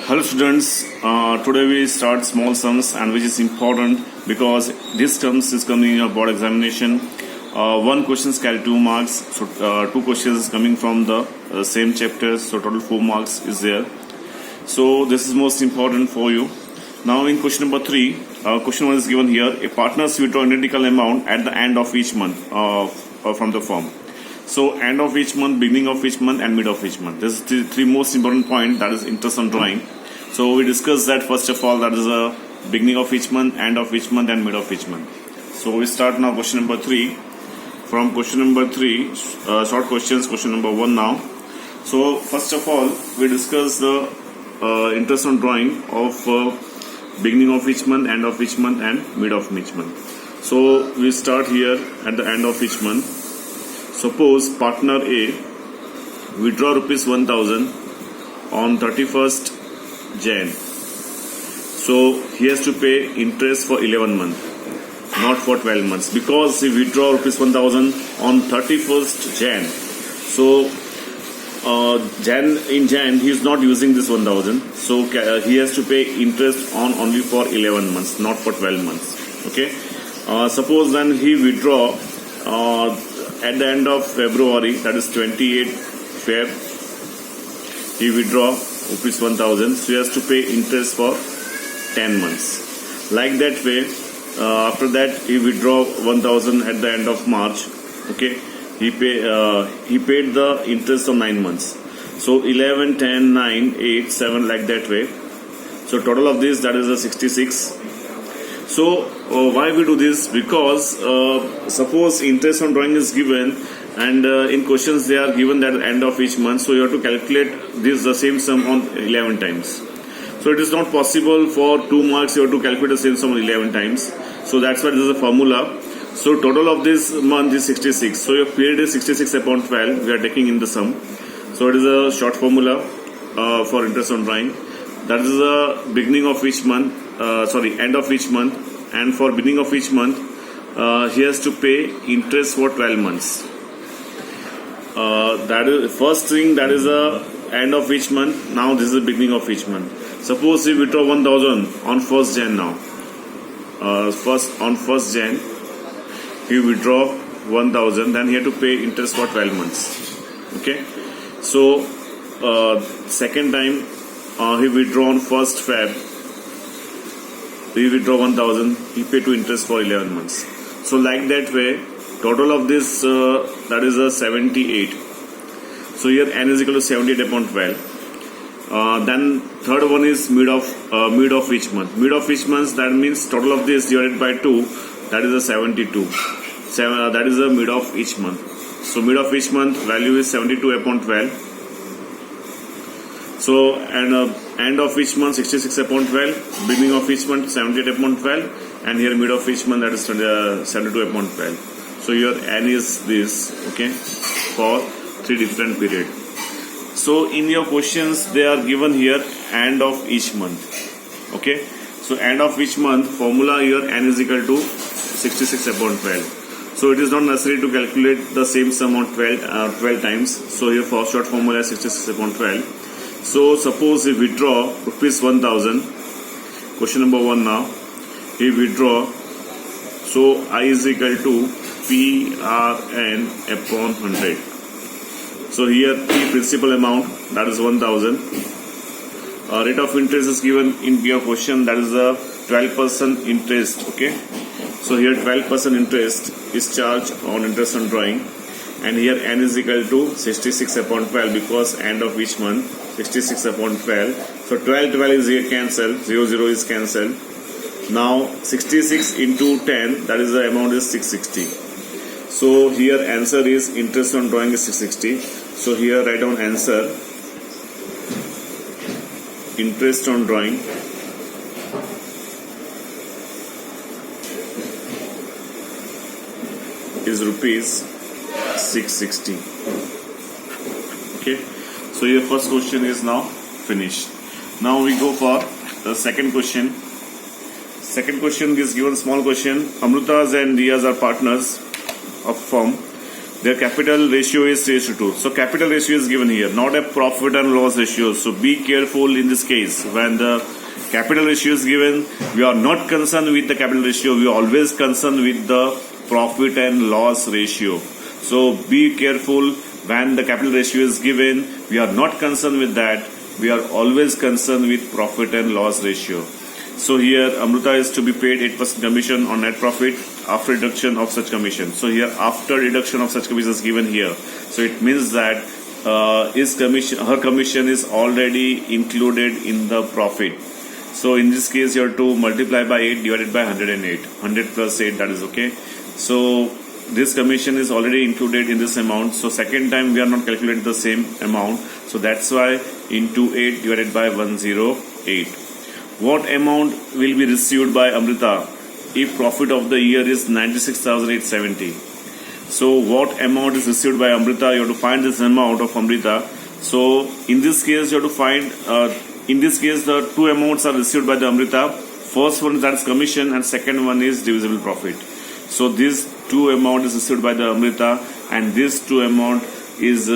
Hello students, today we start small sums and which is important because this terms is coming in your board examination. One questions carry 2 marks, so 2 questions coming from the same chapter, so total 4 marks is there. So this is most important for you. Now in question number 3, question 1 is given here, a partners withdraw identical amount at the end of each month from the firm. So end of each month, beginning of each month and mid of each month. This is the 3 most important point, that is interest on drawing. So we discussed that first of all, that is a beginning of each month, end of each month and mid of each month. So we start now question number 3. From question number 3, short questions, question number 1 now. So first of all, we discuss the interest on drawing of beginning of each month, end of each month and mid of each month. So we start here at the end of each month. Suppose partner A withdraw rupees 1000 on 31st Jan. So he has to pay interest for 11 months, not for 12 months, because he withdraw rupees 1000 on 31st Jan. So in Jan he is not using this 1000, so he has to pay interest on only for 11 months, not for 12 months. Okay. Suppose then he withdraw at the end of February, that is 28 Feb, he withdraw rupees 1000, so he has to pay interest for 10 months. Like that way, after that he withdraw 1000 at the end of March. Okay, he paid the interest of 9 months. So 11, 10, 9, 8, 7, like that way. So total of this, that is a 66. So why we do this? Because suppose interest on drawing is given and in questions they are given that at the end of each month, so you have to calculate this the same sum on 11 times. So it is not possible for 2 marks you have to calculate the same sum on 11 times. So that's why there is a formula. So total of this month is 66. So your period is 66 upon 12. We are taking in the sum. So it is a short formula for interest on drawing. That is the beginning of each month. End of each month, and for beginning of each month he has to pay interest for 12 months. That is first thing, that is the end of each month. Now this is the beginning of each month. Suppose he withdraw 1000 on 1st Jan now. On 1st Jan he withdraw 1000, then he had to pay interest for 12 months. Okay. So second time he withdraw on 1st Feb. He withdraw 1000, he pay to interest for 11 months. So like that way, total of this that is a 78. So here n is equal to 78 upon 12. Then third one is mid of each month. Mid of each month, that means total of this divided by 2, that is a 72. That is the mid of each month. So mid of each month value is 72 upon 12. So and end of each month 66 upon 12, beginning of each month 78 upon 12, and here mid of each month, that is 72 upon 12. So your n is this, okay, for 3 different period. So in your questions they are given here end of each month. Okay, so end of each month formula here n is equal to 66 upon 12. So it is not necessary to calculate the same sum on 12 times. So here for short formula is 66 upon 12. So suppose he withdraw rupees 1000. Question number 1 now. He withdraw. So I is equal to PRN upon 100. So here P principal amount, that is 1000. Rate of interest is given in your question, that is a 12% interest. Okay. So here 12% interest is charged on interest on drawing. And here n is equal to 66 upon 12 because end of each month 66 upon 12. So 12 is here cancelled, 0 is cancelled. Now 66 into 10, that is the amount is 660. So here answer is interest on drawing is 660. So here write down answer. Interest on drawing is rupees 660. Okay, so your first question is now finished. Now we go for the second question. Second question is given small question. Amrutas and Riyas are partners of firm. their capital ratio is 3:2. So capital ratio is given here, not a profit and loss ratio. So be careful in this case. When the capital ratio is given, we are not concerned with the capital ratio. We are always concerned with the profit and loss ratio. So be careful when the capital ratio is given. We are not concerned with that. We are always concerned with profit and loss ratio. So here Amrita is to be paid 8% commission on net profit after deduction of such commission. So here after deduction of such commission is given here. So it means that her commission is already included in the profit. So in this case you have to multiply by 8 divided by 108. 100 plus 8, that is okay. So this commission is already included in this amount. So second time we are not calculating the same amount. So that's why into 8 divided by 108. What amount will be received by Amrita if profit of the year is 96,870? So what amount is received by Amrita? You have to find this amount of Amrita. So in this case you have to find, in this case the two amounts are received by the Amrita. First one, that is commission, and second one is divisible profit. So this two amount is received by the Amrita, and this two amount is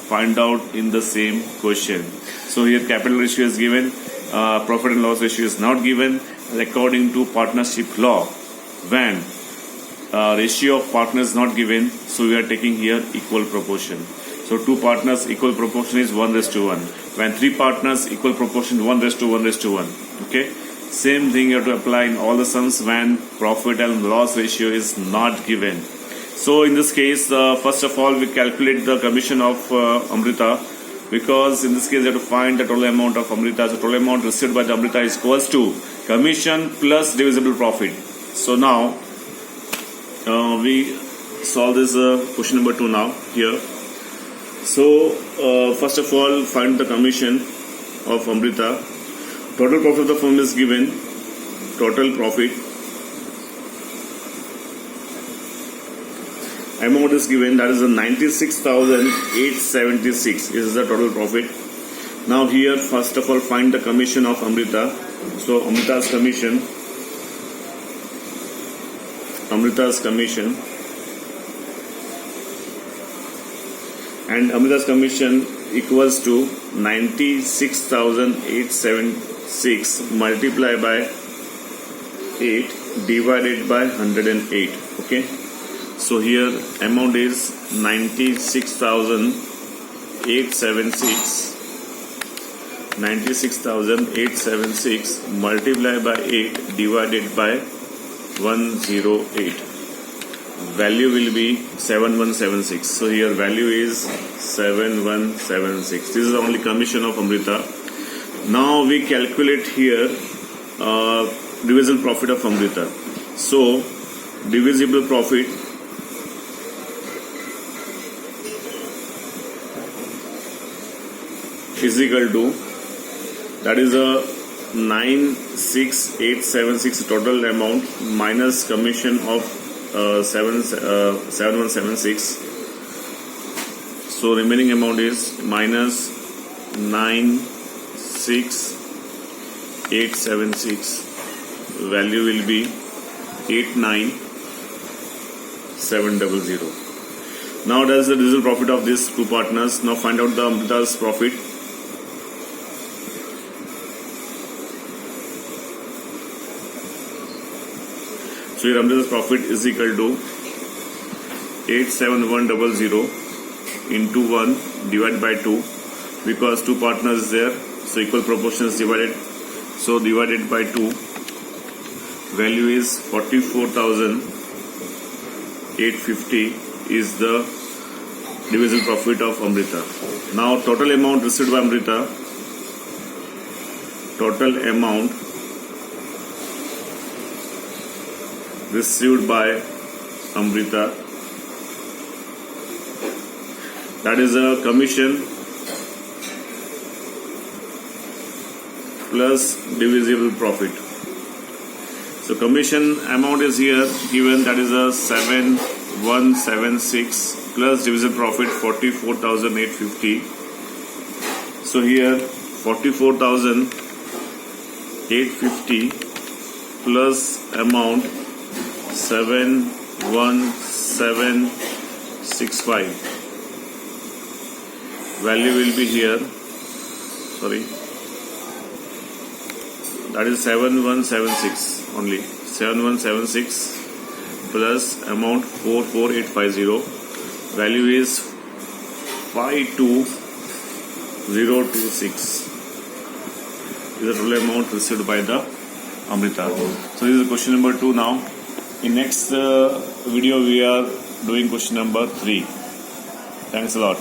find out in the same question. So here capital ratio is given. Profit and loss ratio is not given according to partnership law. When ratio of partners not given, so we are taking here equal proportion. So two partners equal proportion is 1:1. When three partners equal proportion 1:1:1. Okay, same thing you have to apply in all the sums when profit and loss ratio is not given. So in this case, first of all we calculate the commission of Amrita. Because in this case you have to find the total amount of Amrita. So total amount received by the Amrita is equals to commission plus divisible profit. So now we solve this question number 2 now here. So first of all find the commission of Amrita. Total profit of the firm is given. Total profit amount is given, that is 96,876. This is the total profit. Now here first of all find the commission of Amrita. So Amrita's commission and Amrita's commission equals to 96,876 multiplied by 8 divided by 108. Okay. So here amount is 96,876 multiplied by 8 divided by 108. Value will be 7176. So here value is 7176. This is the only commission of Amrita. Now we calculate here divisible profit of Amrita. So divisible profit is equal to, that is a 96,876 total amount minus commission of 7176. So remaining amount is minus 96,876. Value will be 89,700. Now that is the divisible profit of these two partners. Now find out the Amrita's profit. So here Amrita's profit is equal to 87100 into 1 divided by 2, because two partners is there, so equal proportion is divided. So divided by 2, value is 44,850 is the divisible profit of Amrita. Now total amount received by Amrita, total amount received by Amrita, that is a commission plus divisible profit. So commission amount is here given, that is a 7176 plus divisible profit 44,850. So here 44,850 plus amount 7176 65. Value will be here. Sorry. That is 7176 only. 7176 plus amount 44850. Value is 52026. Is the total amount received by the Amrita. So this is question number 2 now. In next video we are doing question number 3. Thanks a lot.